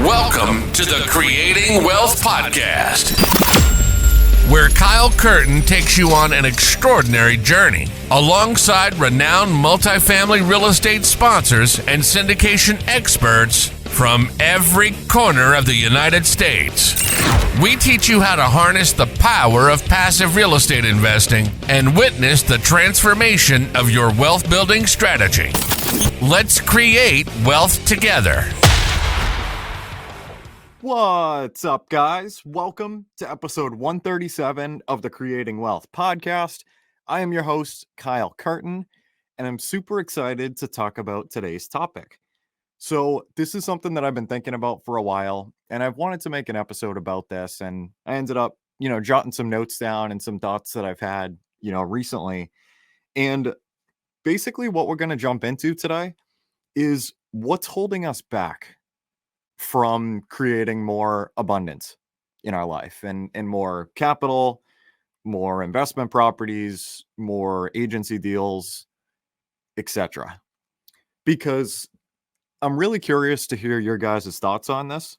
Welcome to the Creating Wealth Podcast, where Kyle Curtin takes you on an extraordinary journey alongside renowned multifamily real estate sponsors and syndication experts from every corner of the United States. We teach you how to harness the power of passive real estate investing and witness the transformation of your wealth building strategy. Let's create wealth together. What's up, guys? Welcome to episode 137 of the Creating Wealth Podcast. I am your host, Kyle Curtin, and I'm super excited to talk about today's topic. So this is something that I've been thinking about for a while, and I've wanted to make an episode about this, and I ended up, jotting some notes down and some thoughts that I've had, recently. And basically what we're going to jump into today is what's holding us back from creating more abundance in our life and more capital, more investment properties, more agency deals, etc. Because I'm really curious to hear your guys' thoughts on this.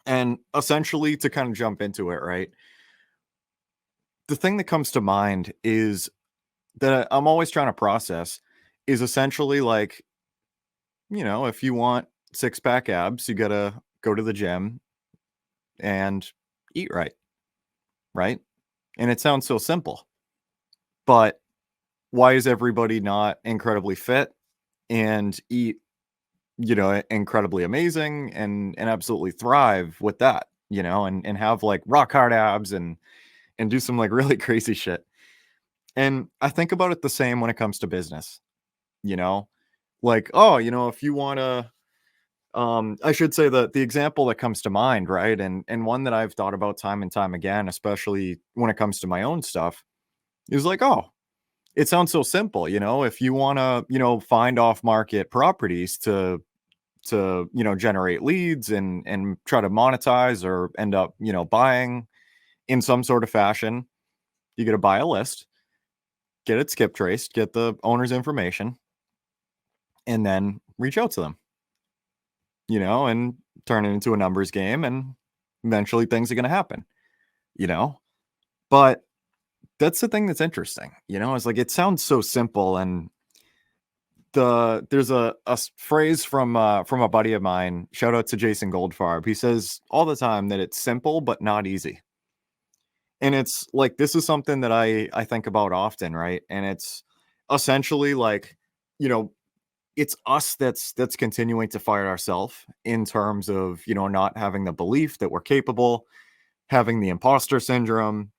And essentially to kind of jump into it, right? The thing that comes to mind is that I'm always trying to process is essentially like, if you want six-pack abs, you gotta go to the gym and eat right? And it sounds so simple, but why is everybody not incredibly fit and eat, incredibly amazing and absolutely thrive with that, and have like rock hard abs and do some like really crazy shit? And I think about it the same when it comes to business, like, if you want to, I should say that the example that comes to mind, right? And one that I've thought about time and time again, especially when it comes to my own stuff, is like, it sounds so simple, if you want to, find off market properties to generate leads and try to monetize or end up, buying in some sort of fashion, you got to buy a list, get it skip traced, get the owner's information, and then reach out to them. And turn it into a numbers game, and eventually things are going to happen, but that's the thing that's interesting, it's like, it sounds so simple. And there's a phrase from a buddy of mine, shout out to Jason Goldfarb. He says all the time that it's simple, but not easy. And it's like, this is something that I think about often. Right. And it's essentially like, it's us that's continuing to fight ourselves in terms of, not having the belief that we're capable, having the imposter syndrome,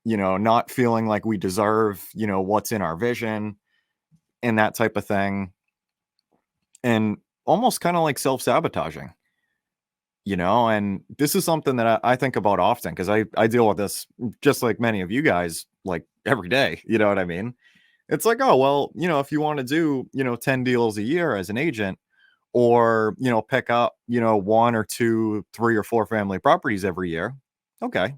not feeling like we deserve, what's in our vision and that type of thing. And almost kind of like self-sabotaging, and this is something that I think about often because I deal with this just like many of you guys, like every day, you know what I mean? It's like, if you want to do, 10 deals a year as an agent, or, pick up, 1 or 2, 3 or 4 family properties every year. Okay.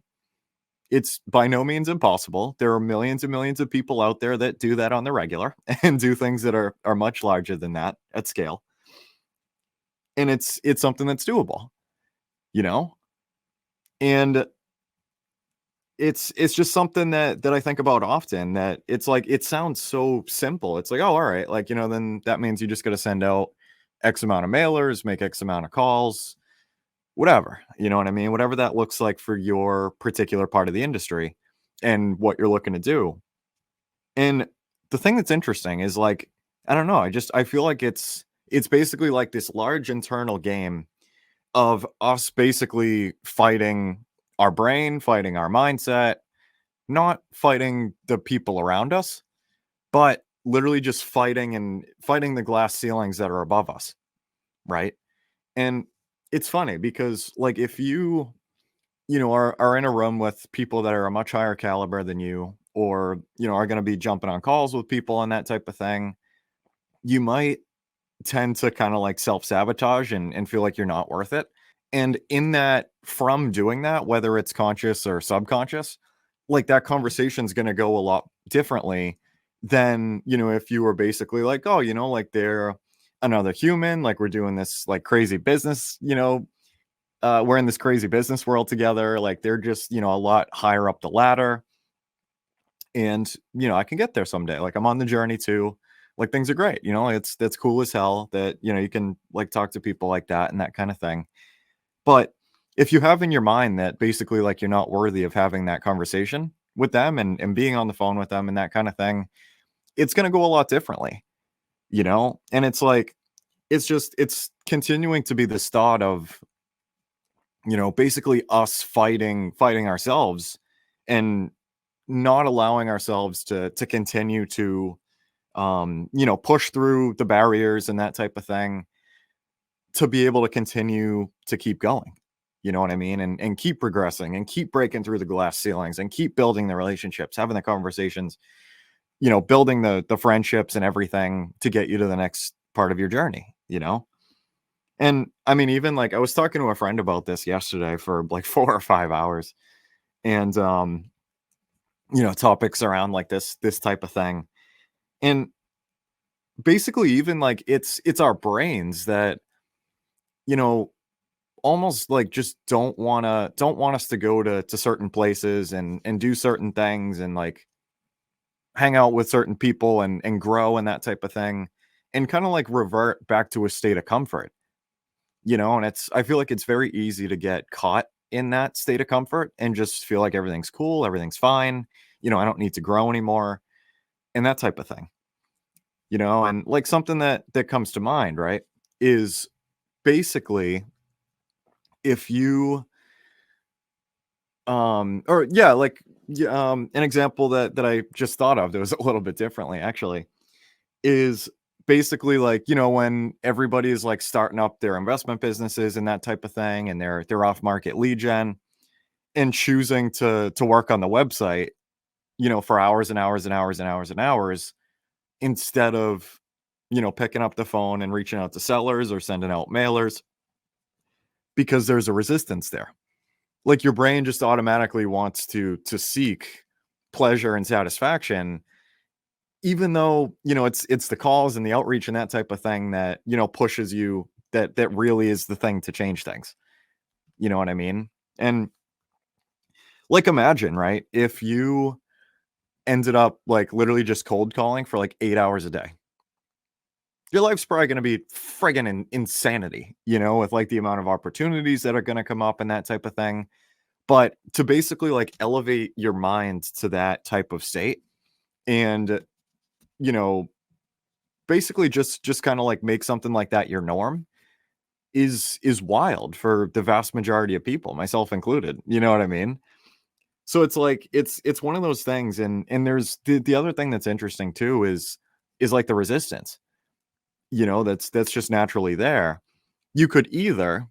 It's by no means impossible. There are millions and millions of people out there that do that on the regular and do things that are much larger than that at scale. And it's something that's doable, and it's just something that I think about often, that it's like, it sounds so simple. It's like, all right, like, then that means you just got to send out X amount of mailers, make X amount of calls, whatever, you know what I mean? Whatever that looks like for your particular part of the industry and what you're looking to do. And the thing that's interesting is like, I don't know, I feel like it's basically like this large internal game of us basically fighting our brain, fighting our mindset, not fighting the people around us, but literally just fighting the glass ceilings that are above us. Right. And it's funny because like, if you, are in a room with people that are a much higher caliber than you, or, are going to be jumping on calls with people and that type of thing, you might tend to kind of like self-sabotage and feel like you're not worth it. And in that, from doing that, whether it's conscious or subconscious, like that conversation is going to go a lot differently than, if you were basically like, like they're another human. Like we're doing this like crazy business, we're in this crazy business world together. Like they're just, a lot higher up the ladder. And, I can get there someday. Like I'm on the journey too. Like things are great. That's cool as hell that, you can like talk to people like that and that kind of thing. But if you have in your mind that basically like you're not worthy of having that conversation with them and being on the phone with them and that kind of thing, it's going to go a lot differently, And it's like, it's continuing to be this thought of, basically us fighting ourselves and not allowing ourselves to continue to, push through the barriers and that type of thing to be able to continue to keep going. You know what I mean? And keep progressing and keep breaking through the glass ceilings and keep building the relationships, having the conversations, building the friendships and everything to get you to the next part of your journey. And I mean, even like I was talking to a friend about this yesterday for like 4 or 5 hours and, topics around like this type of thing. And basically even like it's our brains that, you know, almost like just don't want us to go to certain places and do certain things and like hang out with certain people and grow and that type of thing and kind of like revert back to a state of comfort, and I feel like it's very easy to get caught in that state of comfort and just feel like everything's cool, everything's fine, I don't need to grow anymore and that type of thing, and like something that comes to mind, right, is basically if you or yeah, like an example that I just thought of that was a little bit differently actually is basically like, when everybody is like starting up their investment businesses and that type of thing, and they're off market lead gen and choosing to work on the website, for hours and hours and hours and hours and hours instead of, picking up the phone and reaching out to sellers or sending out mailers because there's a resistance there. Like your brain just automatically wants to seek pleasure and satisfaction, even though, it's the calls and the outreach and that type of thing that, pushes you, that really is the thing to change things. You know what I mean? And like imagine, right, if you ended up like literally just cold calling for like 8 hours a day. Your life's probably going to be friggin' insanity, with like the amount of opportunities that are going to come up and that type of thing. But to basically like elevate your mind to that type of state and, you know, basically just kind of like make something like that your norm is wild for the vast majority of people, myself included. You know what I mean? So it's like it's one of those things, and there's the other thing that's interesting too is like the resistance, that's just naturally there. You could either,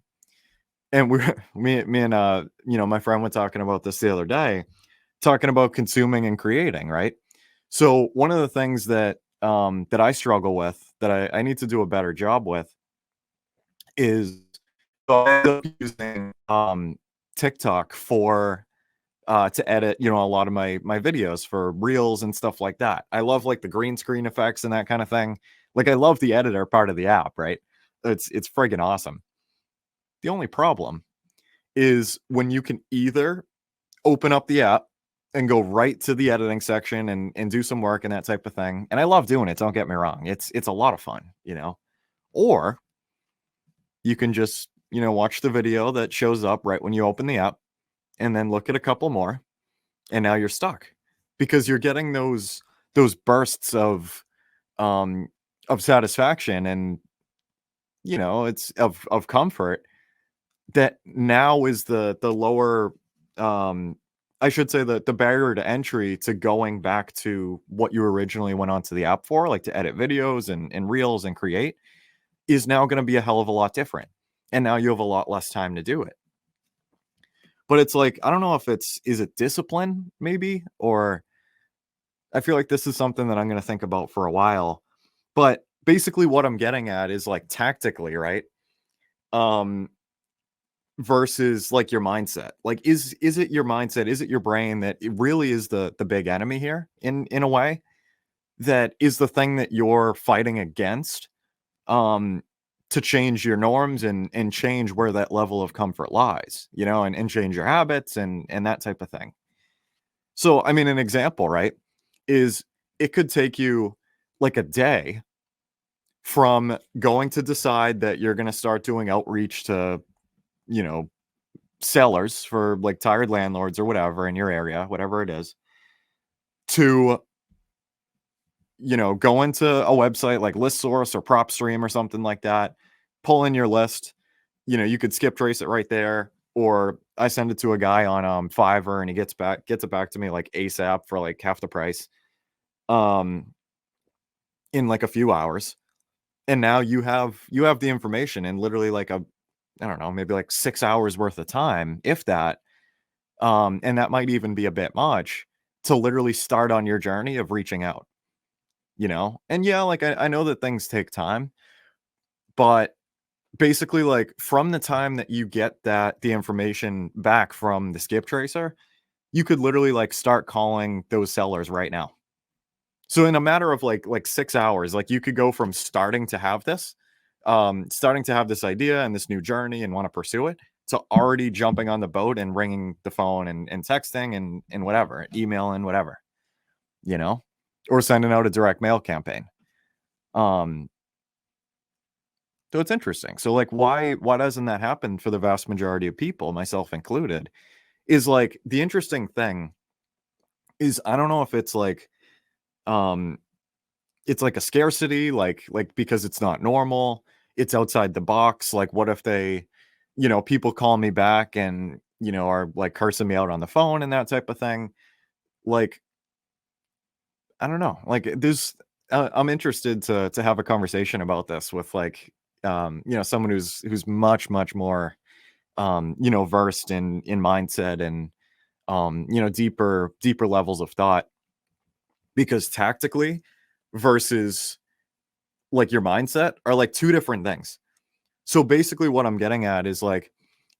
and we're me and my friend were talking about this the other day, talking about consuming and creating, right? So one of the things that I struggle with, that I need to do a better job with, is so I end up using TikTok for to edit, a lot of my videos for reels and stuff like that. I love like the green screen effects and that kind of thing. Like I love the editor part of the app, right? It's friggin' awesome. The only problem is when you can either open up the app and go right to the editing section and do some work and that type of thing. And I love doing it, don't get me wrong. It's a lot of fun, Or you can just, watch the video that shows up right when you open the app and then look at a couple more and now you're stuck because you're getting those bursts of satisfaction and it's of comfort that now is the lower I should say the barrier to entry to going back to what you originally went onto the app for, like to edit videos and reels and create, is now going to be a hell of a lot different. And now you have a lot less time to do it. But it's like, I don't know if is it discipline maybe, or I feel like this is something that I'm going to think about for a while. But basically what I'm getting at is like tactically, right? Versus like your mindset. Like is it your mindset? Is it your brain that it really is the big enemy here in a way, that is the thing that you're fighting against to change your norms and change where that level of comfort lies, and change your habits and that type of thing. So, I mean, an example, right, is it could take you like a day from going to decide that you're going to start doing outreach to, you know, sellers for like tired landlords or whatever in your area, whatever it is, to, go into a website like ListSource or PropStream or something like that, pull in your list. You could skip trace it right there, or I send it to a guy on Fiverr and he gets it back to me like ASAP for like half the price, um, in like a few hours. And now you have the information in literally like I don't know, maybe like 6 hours worth of time, if that. And that might even be a bit much to literally start on your journey of reaching out, And yeah, like I know that things take time, but basically, like from the time that you get the information back from the skip tracer, you could literally like start calling those sellers right now. So in a matter of like 6 hours, like you could go from starting to have this idea and this new journey and want to pursue it, to already jumping on the boat and ringing the phone and texting and whatever, emailing, whatever, or sending out a direct mail campaign. So it's interesting. So like why doesn't that happen for the vast majority of people, myself included, is like the interesting thing is I don't know if um it's like a scarcity, like because it's not normal, it's outside the box. Like what if people call me back and are like cursing me out on the phone and that type of thing. Like I don't know. Like I'm interested to have a conversation about this with like someone who's much more versed in mindset and deeper levels of thought, because tactically versus like your mindset are like two different things. So basically what I'm getting at is like,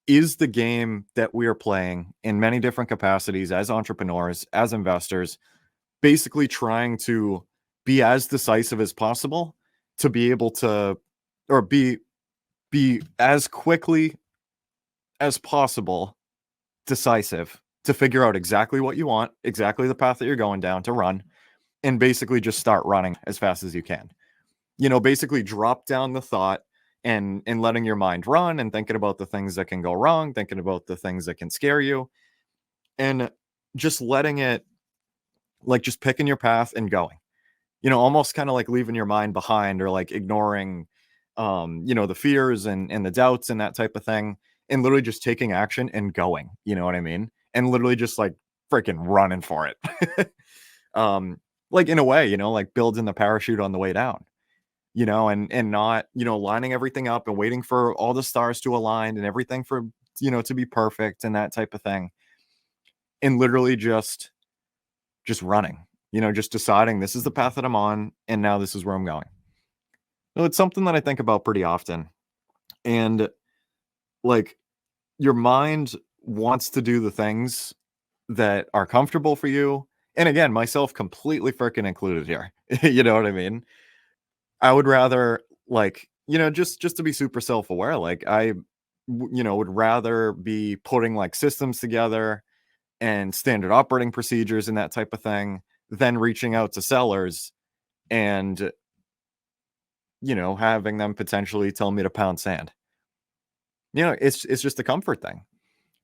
is the game that we are playing in many different capacities as entrepreneurs, as investors, basically trying to be as decisive as possible to be able to, or be as quickly as possible decisive to figure out exactly what you want, exactly the path that you're going down to run, and basically just start running as fast as you can. Basically drop down the thought and letting your mind run and thinking about the things that can go wrong, thinking about the things that can scare you, and just letting it, like just picking your path and going. Almost kind of like leaving your mind behind, or like ignoring the fears and the doubts and that type of thing, and literally just taking action and going, you know what I mean? And literally just like freaking running for it. Like in a way, like building the parachute on the way down, and not, lining everything up and waiting for all the stars to align and everything for, to be perfect and that type of thing. And literally just running, just deciding this is the path that I'm on and now this is where I'm going. No, it's something that I think about pretty often. And like your mind wants to do the things that are comfortable for you. And again, myself completely freaking included here. You know what I mean? I would rather like, just to be super self-aware, like would rather be putting like systems together and standard operating procedures and that type of thing than reaching out to sellers and having them potentially tell me to pound sand. It's just a comfort thing.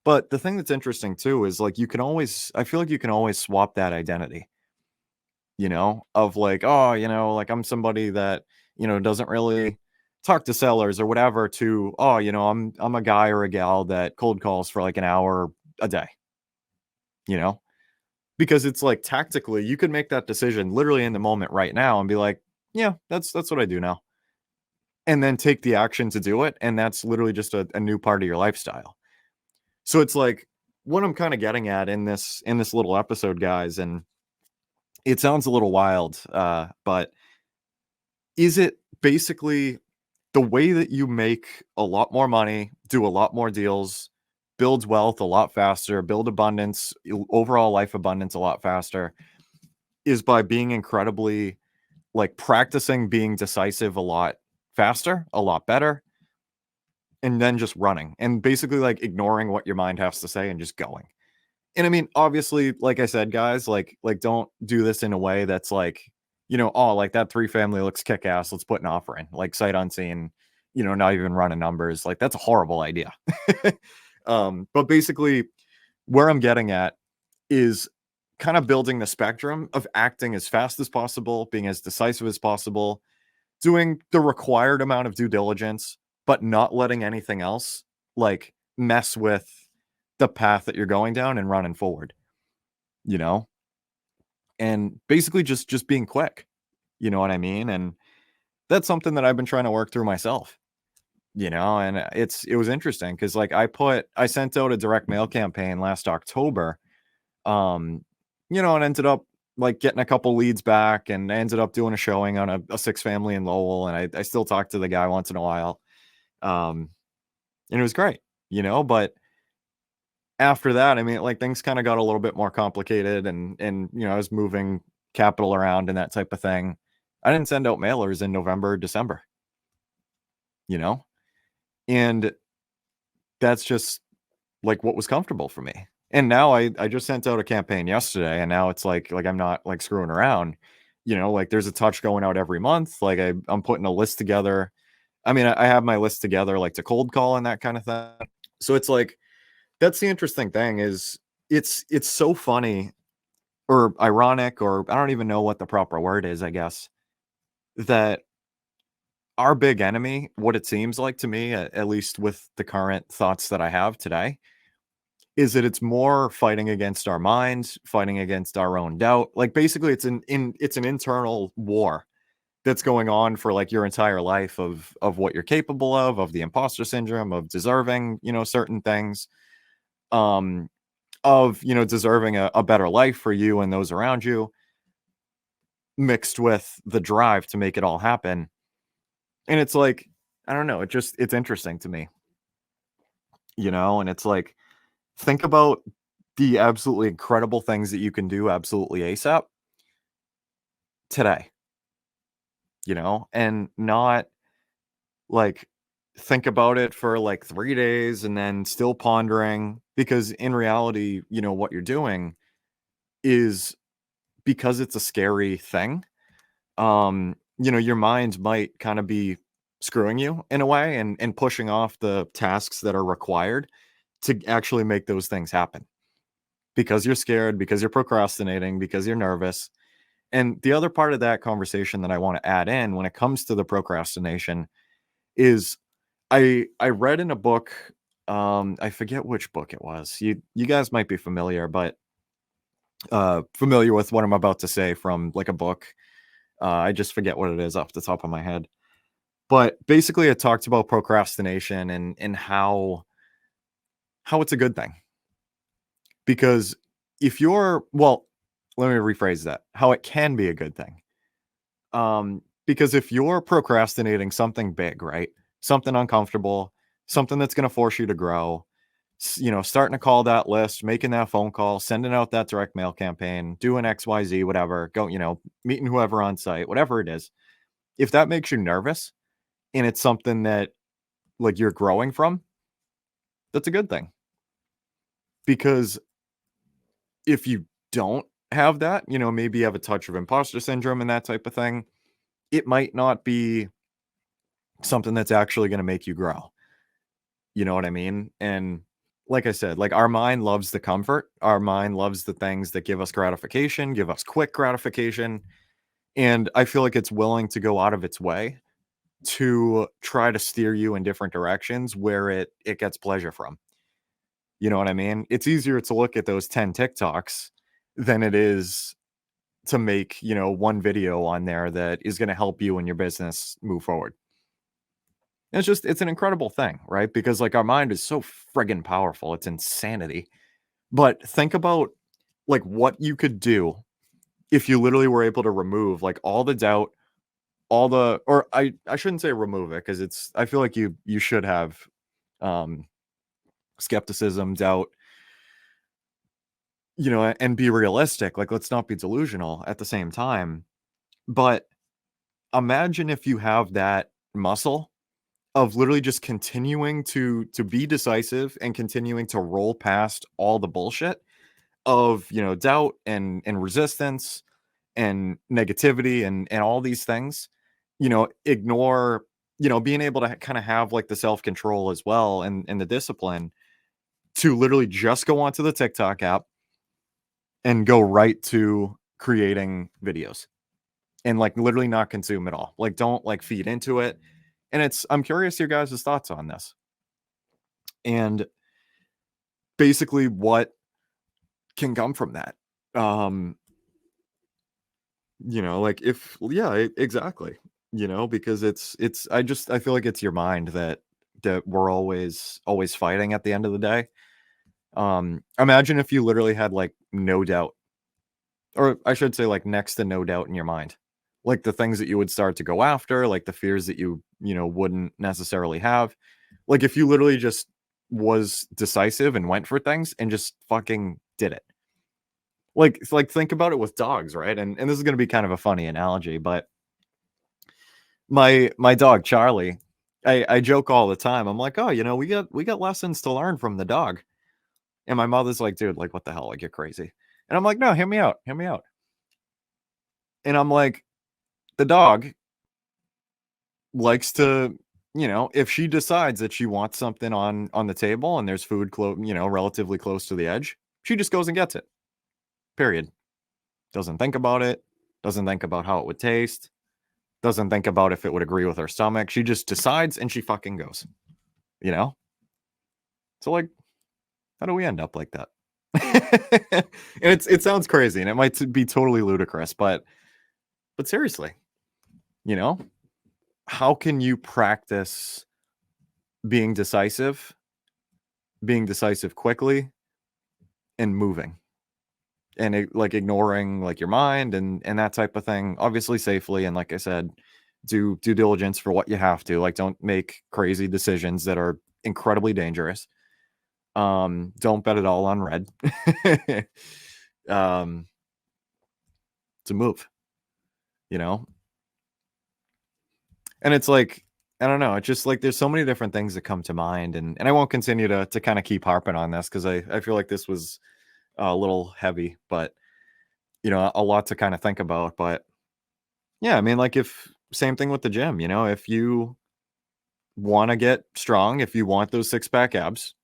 But the thing that's interesting too is like I feel like you can always swap that identity, of like, oh, like I'm somebody that, doesn't really talk to sellers or whatever, to, oh, I'm a guy or a gal that cold calls for like an hour a day, because it's like tactically you could make that decision literally in the moment right now and be like, yeah, that's what I do now. And then take the action to do it. And that's literally just a new part of your lifestyle. So it's like what I'm kind of getting at in this little episode, guys, and it sounds a little wild, but is it basically the way that you make a lot more money, do a lot more deals, build wealth a lot faster, build abundance, overall life abundance a lot faster, is by being incredibly like practicing being decisive a lot faster, a lot better, and then just running and basically like ignoring what your mind has to say and just going. And I mean, obviously, like I said, guys, like don't do this in a way that's like, oh, like that 3 family looks kick ass. Let's put an offer in, like sight unseen, not even running numbers. Like that's a horrible idea. But basically, where I'm getting at is kind of building the spectrum of acting as fast as possible, being as decisive as possible, doing the required amount of due diligence, but not letting anything else like mess with the path that you're going down and running forward, you know? And basically just being quick, you know what I mean? And that's something that I've been trying to work through myself, and it was interesting because like I sent out a direct mail campaign last October, um, and ended up like getting a couple leads back, and I ended up doing a showing on a 6 family in Lowell, and I still talk to the guy once in a while. And it was great, but after that, I mean, like things kind of got a little bit more complicated, and I was moving capital around and that type of thing. I didn't send out mailers in November, December, you know, and that's just like what was comfortable for me. And now I just sent out a campaign yesterday, and now it's like I'm not like screwing around, like there's a touch going out every month. Like I'm putting a list together. I mean, I have my list together like to cold call and that kind of thing. So it's like that's the interesting thing is it's so funny or ironic, or I don't even know what the proper word is, I guess, that our big enemy, what it seems like to me, at least with the current thoughts that I have today, is that it's more fighting against our minds, fighting against our own doubt. Like basically it's an internal war that's going on for like your entire life of what you're capable of the imposter syndrome, of deserving, certain things, um, of, deserving a better life for you and those around you, mixed with the drive to make it all happen. And it's like, I don't know, it's interesting to me, and it's like, think about the absolutely incredible things that you can do absolutely ASAP today, and not like think about it for like 3 days and then still pondering, because in reality, what you're doing is, because it's a scary thing, your mind might kind of be screwing you in a way, and pushing off the tasks that are required to actually make those things happen, because you're scared, because you're procrastinating, because you're nervous. And the other part of that conversation that I want to add in when it comes to the procrastination is I read in a book, I forget which book it was. You guys might be familiar, but familiar with what I'm about to say from like a book. I just forget what it is off the top of my head. But basically it talked about procrastination and how it's a good thing. Because if you're, well, let me rephrase that. How it can be a good thing. Because if you're procrastinating something big, right? Something uncomfortable, something that's going to force you to grow, starting to call that list, making that phone call, sending out that direct mail campaign, doing XYZ, whatever, go, meeting whoever on site, whatever it is. If that makes you nervous and it's something that like you're growing from, that's a good thing. Because if you don't have that, maybe you have a touch of imposter syndrome and that type of thing, it might not be something that's actually going to make you grow. You know what I mean? And like I said, like our mind loves the comfort. Our mind loves the things that give us gratification, give us quick gratification. And I feel like it's willing to go out of its way to try to steer you in different directions where it gets pleasure from. You know what I mean? It's easier to look at those 10 TikToks than it is to make, one video on there that is going to help you and your business move forward. It's an incredible thing, right? Because like our mind is so friggin' powerful. It's insanity. But think about like what you could do if you literally were able to remove like all the doubt, or I shouldn't say remove it, because I feel like you should have skepticism, doubt, and be realistic. Like, let's not be delusional at the same time. But imagine if you have that muscle of literally just continuing to be decisive and continuing to roll past all the bullshit of, doubt and resistance and negativity and all these things, ignore, being able to kind of have like the self-control as well and the discipline to literally just go onto the TikTok app and go right to creating videos and like literally not consume at all. Like don't like feed into it. And I'm curious your guys' thoughts on this. And basically what can come from that. Like if exactly. Because I feel like it's your mind that we're always fighting at the end of the day. Imagine if you literally had like no doubt, or I should say like next to no doubt in your mind, like the things that you would start to go after, like the fears that you wouldn't necessarily have. Like if you literally just was decisive and went for things and just fucking did it. Like think about it with dogs, right? And this is going to be kind of a funny analogy, but my dog Charlie, I joke all the time. I'm like, oh, we got lessons to learn from the dog. And my mother's like, dude, like what the hell? Like you're crazy. And I'm like, no, hear me out. And I'm like, the dog likes to, if she decides that she wants something on the table and there's food relatively close to the edge, she just goes and gets it. Period. Doesn't think about it. Doesn't think about how it would taste. Doesn't think about if it would agree with her stomach. She just decides and she fucking goes. So like, how do we end up like that? And it sounds crazy and it might be totally ludicrous, but seriously, how can you practice being decisive quickly and moving and like ignoring like your mind and that type of thing, obviously safely. And like I said, do due diligence for what you have to, like, don't make crazy decisions that are incredibly dangerous. Don't bet it all on red. To move, and it's like, I don't know, it's just like there's so many different things that come to mind, and I won't continue to kind of keep harping on this because I feel like this was a little heavy, but a lot to kind of think about. But yeah, I mean, like if same thing with the gym, if you want to get strong, if you want those six-pack abs,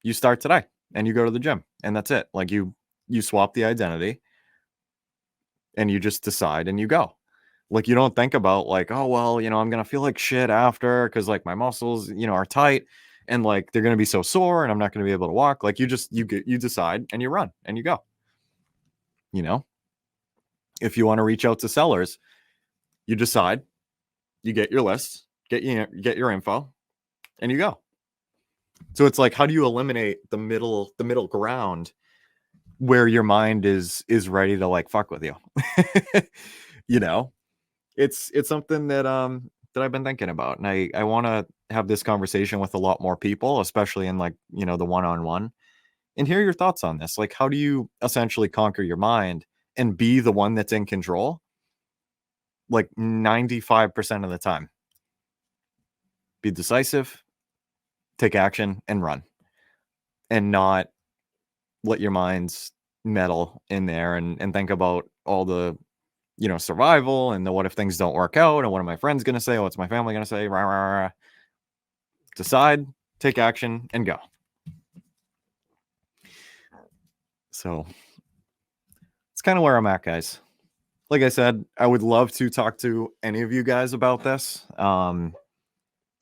you start today and you go to the gym and that's it. Like you swap the identity and you just decide and you go. Like you don't think about like, oh well, I'm gonna feel like shit after because like my muscles, are tight and like they're gonna be so sore and I'm not gonna be able to walk. Like you decide and you run and you go. If you want to reach out to sellers, you decide, you get your list, get your info, and you go. So it's like, how do you eliminate the middle ground where your mind is ready to like fuck with you? It's something that I've been thinking about, and I want to have this conversation with a lot more people, especially in like, the one-on-one, and hear your thoughts on this. Like, how do you essentially conquer your mind and be the one that's in control? Like 95% of the time, be decisive, take action and run, and not let your minds meddle in there and think about all the, survival and the what if things don't work out and what are my friends going to say? What's my family going to say? Rah, rah, rah. Decide, take action and go. So it's kind of where I'm at, guys. Like I said, I would love to talk to any of you guys about this. Something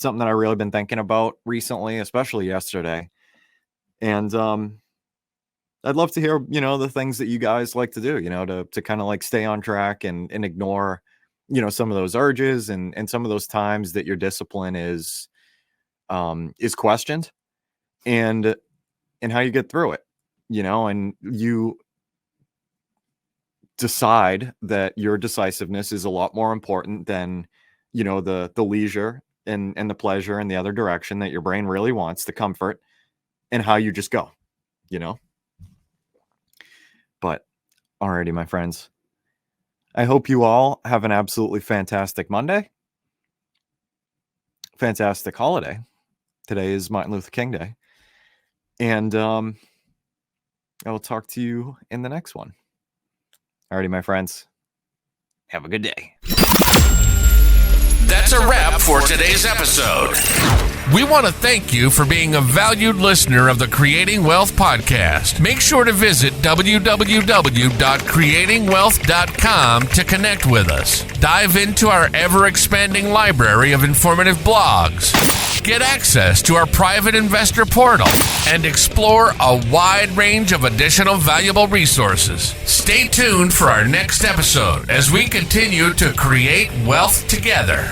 that I really been thinking about recently, especially yesterday. And I'd love to hear, the things that you guys like to do, to kind of like stay on track and ignore, some of those urges and some of those times that your discipline is questioned and how you get through it, and you decide that your decisiveness is a lot more important than, the leisure and the pleasure and the other direction that your brain really wants, the comfort, and how you just go, But alrighty, my friends, I hope you all have an absolutely fantastic Monday. fantastic holiday. Today is Martin Luther King Day. And I will talk to you in the next one. Alrighty, my friends. Have a good day. That's a wrap for today's episode. We want to thank you for being a valued listener of the Creating Wealth Podcast. Make sure to visit www.creatingwealth.com to connect with us. Dive into our ever-expanding library of informative blogs. Get access to our private investor portal and explore a wide range of additional valuable resources. Stay tuned for our next episode as we continue to create wealth together.